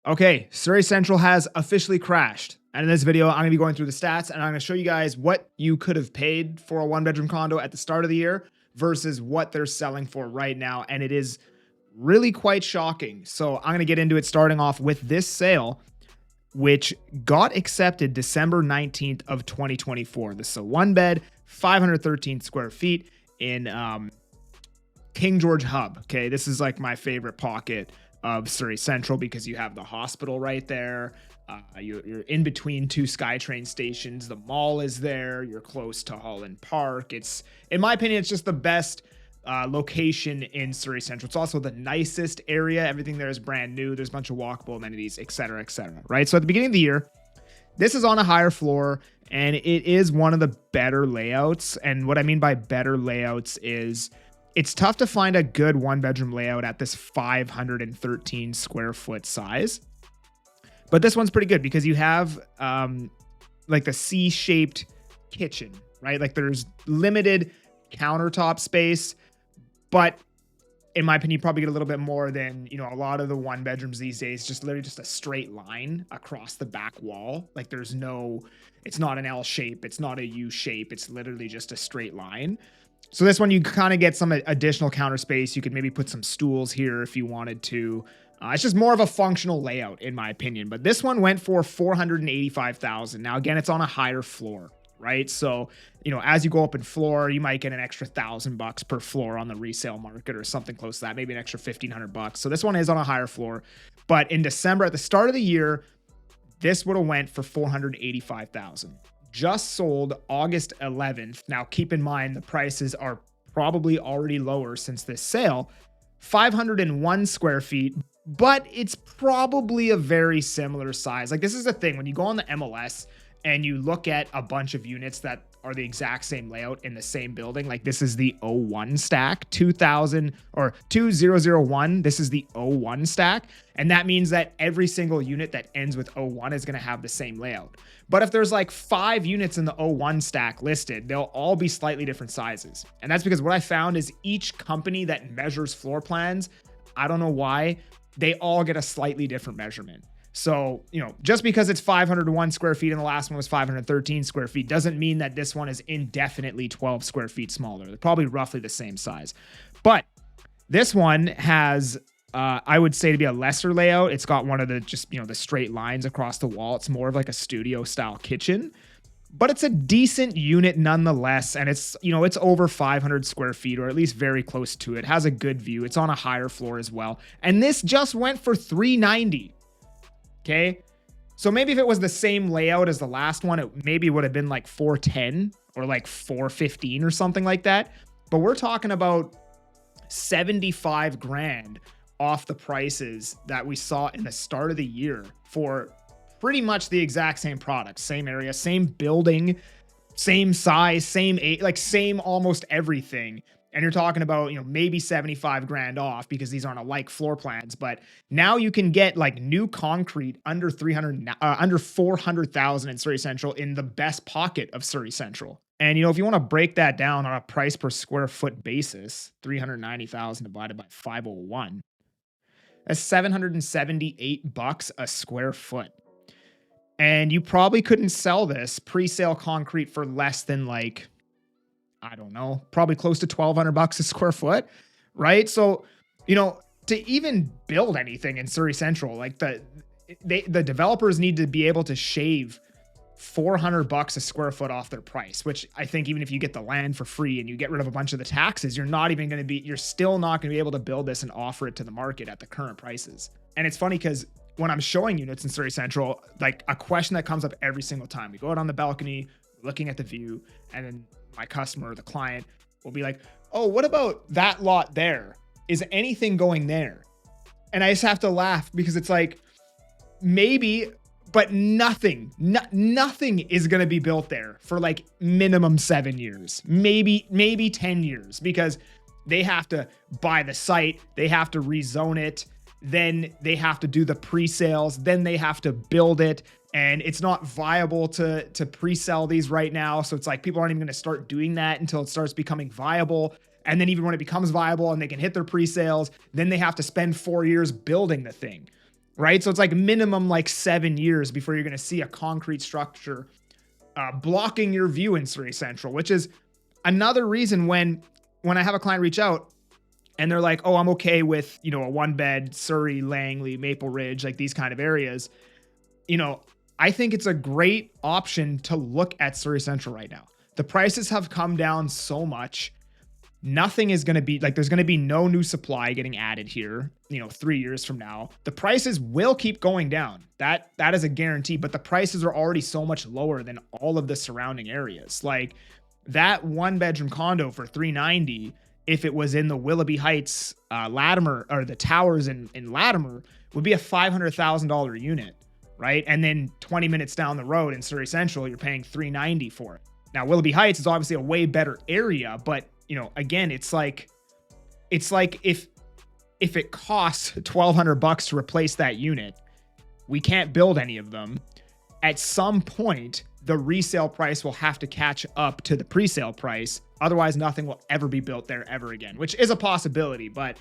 Okay, Surrey Central has officially crashed. And in this video, I'm going to be going through the stats and I'm going to show you guys what you could have paid for a one bedroom condo at the start of the year versus what they're selling for right now. And it is really quite shocking. So I'm going to get into it starting off with this sale, which got accepted December 19th of 2024. This is a one bed, 513 square feet in King George Hub. Okay, this is like my favorite pocket of Surrey Central because you have the hospital right there. You're in between two SkyTrain stations. The mall is there. You're close to Holland Park. It's, in my opinion, it's just the best location in Surrey Central. It's also the nicest area. Everything there is brand new. There's a bunch of walkable amenities, etc., right? So at the beginning of the year, this is on a higher floor and it is one of the better layouts. And what I mean by better layouts is it's tough to find a good one bedroom layout at this 513 square foot size. But this one's pretty good because you have like the C-shaped kitchen, right? Like there's limited countertop space, but in my opinion, you probably get a little bit more than, you know, a lot of the one bedrooms these days, just literally just a straight line across the back wall. Like there's no, it's not an L shape. It's not a U shape. It's literally just a straight line. So this one, you kind of get some additional counter space. You could maybe put some stools here if you wanted to. It's just more of a functional layout, in my opinion. But this one went for $485,000. Now, again, it's on a higher floor, right? So, you know, as you go up in floor, you might get an extra $1,000 per floor on the resale market or something close to that, maybe an extra $1,500. So this one is on a higher floor. But in December, at the start of the year, this would have went for $485,000. Just sold August 11th. Now, keep in mind, the prices are probably already lower since this sale. 501 square feet, but it's probably a very similar size. Like this is the thing, when you go on the MLS and you look at a bunch of units that are the exact same layout in the same building, like this is the 01 stack, 2000 or 2001, this is the 01 stack. And that means that every single unit that ends with 01 is going to have the same layout. But if there's like 5 units in the 01 stack listed, they'll all be slightly different sizes. And that's because what I found is each company that measures floor plans, I don't know why, they all get a slightly different measurement. So, you know, just because it's 501 square feet and the last one was 513 square feet doesn't mean that this one is indefinitely 12 square feet smaller. They're probably roughly the same size. But this one has, I would say, to be a lesser layout. It's got one of the just, you know, the straight lines across the wall. It's more of like a studio style kitchen, but it's a decent unit nonetheless. And it's, you know, it's over 500 square feet or at least very close to it. Has a good view. It's on a higher floor as well. And this just went for $390. Okay. So maybe if it was the same layout as the last one, it maybe would have been like 410 or like 415 or something like that. But we're talking about 75 grand off the prices that we saw in the start of the year for pretty much the exact same product, same area, same building, same size, same age, like same almost everything. And you're talking about, you know, maybe 75 grand off because these aren't alike floor plans. But now you can get like new concrete under 400,000 in Surrey Central in the best pocket of Surrey Central. And, you know, if you want to break that down on a price per square foot basis, 390,000 divided by 501, that's $778 a square foot. And you probably couldn't sell this pre-sale concrete for less than like, I don't know, probably close to $1,200 a square foot, right? So, you know, to even build anything in Surrey Central, like the developers need to be able to shave $400 a square foot off their price, which I think even if you get the land for free and you get rid of a bunch of the taxes, you're still not going to be able to build this and offer it to the market at the current prices. And it's funny because when I'm showing units in Surrey Central, like a question that comes up every single time, we go out on the balcony, looking at the view, and then my customer or the client will be like, oh, what about that lot there? Is anything going there? And I just have to laugh because it's like, maybe, but nothing is going to be built there for like minimum 7 years, maybe 10 years, because they have to buy the site. They have to rezone it. Then they have to do the pre-sales. Then they have to build it. And it's not viable to pre-sell these right now. So it's like people aren't even going to start doing that until it starts becoming viable. And then even when it becomes viable and they can hit their pre-sales, then they have to spend 4 years building the thing. right? So it's like minimum like 7 years before you're going to see a concrete structure blocking your view in Surrey Central, which is another reason when I have a client reach out and they're like, oh, I'm okay with, a 1-bed, Surrey, Langley, Maple Ridge, like these kind of areas. I think it's a great option to look at Surrey Central right now. The prices have come down so much. Nothing is going to be like, there's going to be no new supply getting added here, 3 years from now. The prices will keep going down. That is a guarantee, but the prices are already so much lower than all of the surrounding areas. Like that 1-bedroom condo for $390, if it was in the Willoughby Heights, Latimer, or the towers in Latimer, would be a $500,000 unit, right? And then 20 minutes down the road in Surrey Central, you're paying $390 for it. Now, Willoughby Heights is obviously a way better area, but again, it's like if it costs $1,200 to replace that unit, we can't build any of them. At some point, the resale price will have to catch up to the pre-sale price. Otherwise, nothing will ever be built there ever again, which is a possibility, but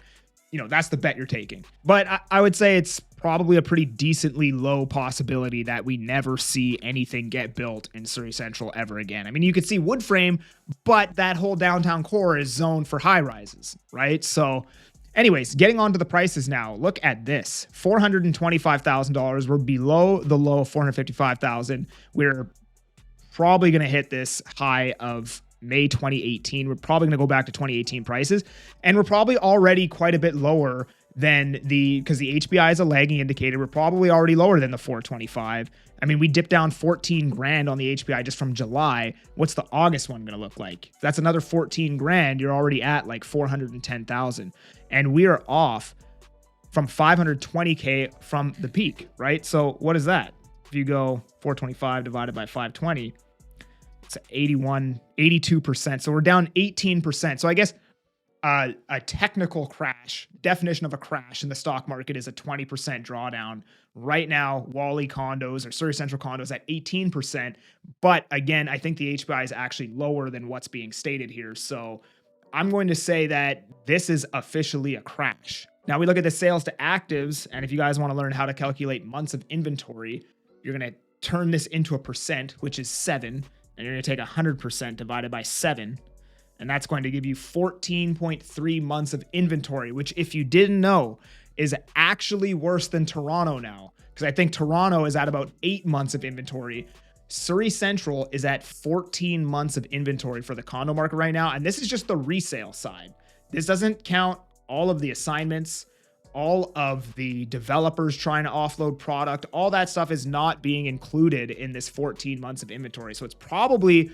that's the bet you're taking. But I would say it's probably a pretty decently low possibility that we never see anything get built in Surrey Central ever again. I mean, you could see wood frame, but that whole downtown core is zoned for high rises, right? So anyways, getting on to the prices now. Look at this. $425,000. We're below the low of $455,000. We're probably going to hit this high of May 2018. We're probably going to go back to 2018 prices, and we're probably already quite a bit lower than because the HPI is a lagging indicator. We're probably already lower than the 425. I mean, we dipped down 14 grand on the HPI just from July. What's the August one going to look like? If that's another 14 grand, you're already at like 410,000, and we are off from 520K from the peak, right? So what is that? If you go 425 divided by 520, it's 82%. So we're down 18%. So I guess a technical crash, definition of a crash in the stock market is a 20% drawdown. Right now, Wally condos or Surrey Central condos at 18%. But again, I think the HPI is actually lower than what's being stated here. So I'm going to say that this is officially a crash. Now we look at the sales to actives. And if you guys want to learn how to calculate months of inventory, you're going to turn this into a percent, which is 7. And you're going to take 100% divided by 7. And that's going to give you 14.3 months of inventory, which if you didn't know is actually worse than Toronto now. Because I think Toronto is at about 8 months of inventory. Surrey Central is at 14 months of inventory for the condo market right now. And this is just the resale side. This doesn't count all of the assignments, all of the developers trying to offload product. All that stuff is not being included in this 14 months of inventory. So it's probably,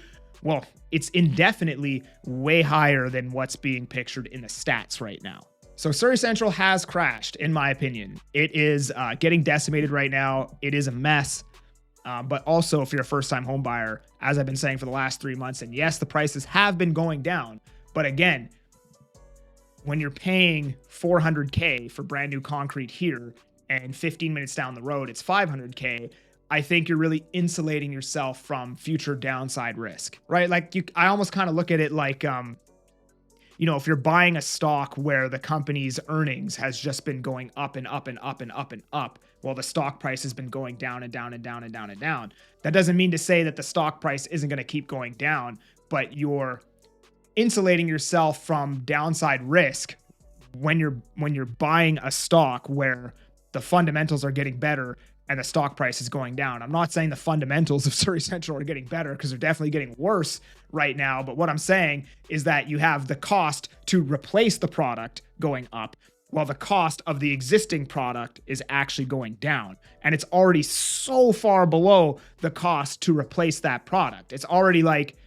it's indefinitely way higher than what's being pictured in the stats right now. So Surrey Central has crashed, in my opinion. It is getting decimated right now. It is a mess. But also, if you're a first-time home buyer, as I've been saying for the last 3 months, and yes, the prices have been going down. But again, when you're paying $400K for brand new concrete here and 15 minutes down the road, it's $500K, I think you're really insulating yourself from future downside risk, right? Like I almost kind of look at it like, if you're buying a stock where the company's earnings has just been going up and up and up and up and up, while the stock price has been going down and down and down and down and down. That doesn't mean to say that the stock price isn't going to keep going down, but you're insulating yourself from downside risk when you're buying a stock where the fundamentals are getting better and the stock price is going down. I'm not saying the fundamentals of Surrey Central are getting better, because they're definitely getting worse right now. But what I'm saying is that you have the cost to replace the product going up, while the cost of the existing product is actually going down. And it's already so far below the cost to replace that product. It's already like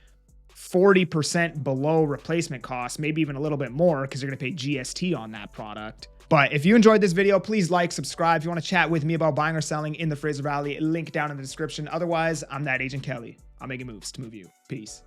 40% below replacement cost, maybe even a little bit more, because you're going to pay GST on that product. But if you enjoyed this video, please like, subscribe. If you want to chat with me about buying or selling in the Fraser Valley, link down in the description. Otherwise, I'm that Agent Kelly. I'm making moves to move you. Peace.